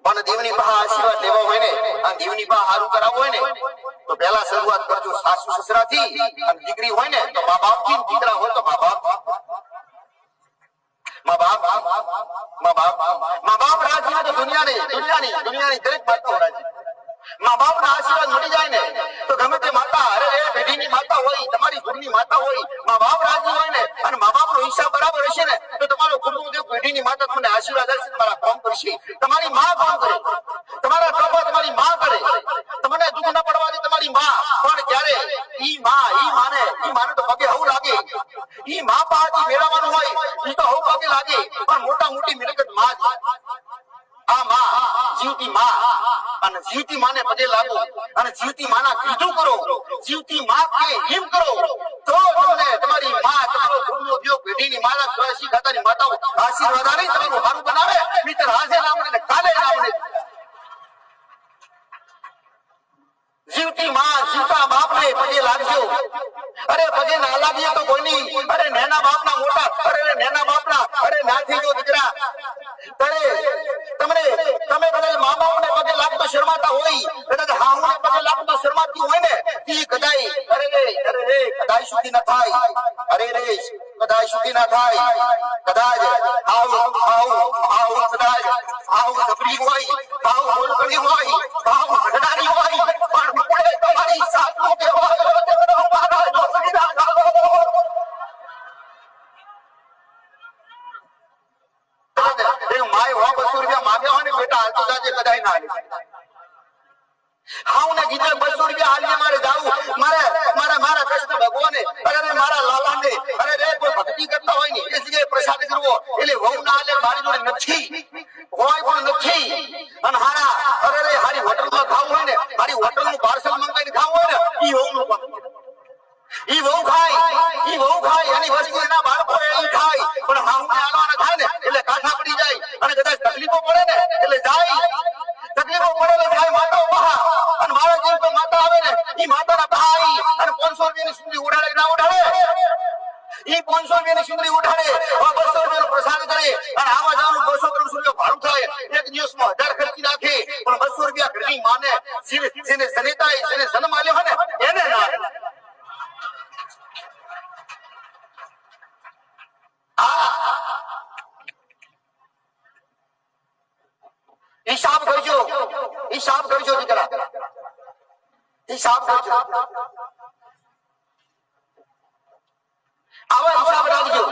પણ દેવની પાસે આશીર્વાદ લેવા હોય ને અને દેવની પાસે સારું કરાવવું હોય ને તો પહેલા શરૂઆત કરજો સાસુ સસરાથી, અને દીકરી હોય ને તો મા બાપ થી, દીકરા હોય તો મા બાપ રાજી તો દુનિયાની દરેક માતાઓ રાજી. મા બાપ ના આશીર્વાદ મળી જાય ને તો ગમે તે માતા, અરે એ પેઢીની માતા હોય, તમારી ઘરની માતા હોય, મા બાપ રાજી હોય ને અને મા બાપ નો હિસાબ બરાબર હશે ને તો તમારો ગુરુદેવ પેઢીની માતા તમને આશીર્વાદ આપશે, તમારા કામ કરશે. તમારી માં કામ કરે, તમારા તપા તમારી માં કરે, તમને દુઃખ ના પડવા દે તમારી માં. પણ ક્યારે ઈ માને તો પગે હવું લાગે, ઈ માં પાસેથી મેળવવાનું હોય ઈ તો હવું પગે લાગે. પણ મોટા મોટી મિલકત માં જ. આ માં જીવતી માં, અને જીવતી માને પગે લાગો અને જીવતી માના કીધું કરો, જીવતી માં કે એમ કરો તો તમને તમારી માં, તમારો ગુરુદેવ પેઢીની માતા, 84 ખાતાની માતાઓ આશીર્વાદ આલે, તમારું સારું બનાવે. મિત્ર આજે ના મળે ને કાલે ના મળે. જીવતી માં, જીવતા બાપ ને પગે લાગજો. અરે પગે ના લાગીએ તો કોઈની, અરે નેના બાપ ના મોટા, અરે નેના બાપ ના, અરે નાથી જો દીકરા તમે કદાચ મા બાપ ને પગે લાગતો શરમાતા હોય, કદાચ હાહુ ને પગે લાગતો શરમાતી હોય ને ઈ કદાચ કદાચ સુખી ના થાય. કદાચ સુખી ના થાય. કદાચ હાહુ કદાચ હાહુ ધબરી હોય, હાહુ બોલકડી હોય, હાહુ હડારી હોય, પણ મુળે તમારી સાસુ કહેવાય મારા જોસડી ના ખાઓ. માય 200 રૂપિયા માંગ્યા હોય ને બેટા હાલતો જાજે, કદાચ ના હાલે. હાઉ ને કીધે 200 રૂપિયા હાલીએ મારે જાવું, મારા કૃષ્ણ ભગવાને, અરે મારા લાલાને, અરે રે કોઈ ભક્તિ કરતા હોય ને એ જગ્યાએ પ્રસાદ કરવો, એટલે વહુ ના હાલે, મારી જોડે નથી, કોઈ પણ નથી. અને અરે રે હારી હોટલમાં ખાવું હોય ને, હારી હોટલનું પાર્સલ મંગાવીને ખાવું હોય ને ઈ વહુ નું કામ. ઈ વહુ ખાય, એની વસ્તુ એના બાળકો ઈ ખાય. પણ હાઉ ને આલવાના થાય ને એટલે કાઠા પડી જાય, અને કદાચ તકલીફો પડે ને એટલે જાય, તકલીફો પડે એટલે જાય માતાઓ બહા. અને મારા જેવી કોઈ માતા આવે ને ઈ માતાના બહા આવી અને 500 રૂપિયાની સુંદરી ઉડાડે ના ઉડાડે, ઈ 500 રૂપિયાની સુંદરી ઉડાડે, 200 રૂપિયાનો પ્રસાદ કરે, અને આવા જવાનું 200-300 રૂપિયા ભાડું થાય, એક દિવસમાં 1000 ખર્ચી નાખે. પણ 200 રૂપિયા ઘરની માને, જેને જનેતા, જેને જન્મ આલ્યો હોય ને એને ના. હિસાબ કરજો દીકરા, હિસાબ કરજો. આવા હિસાબ રાખજો.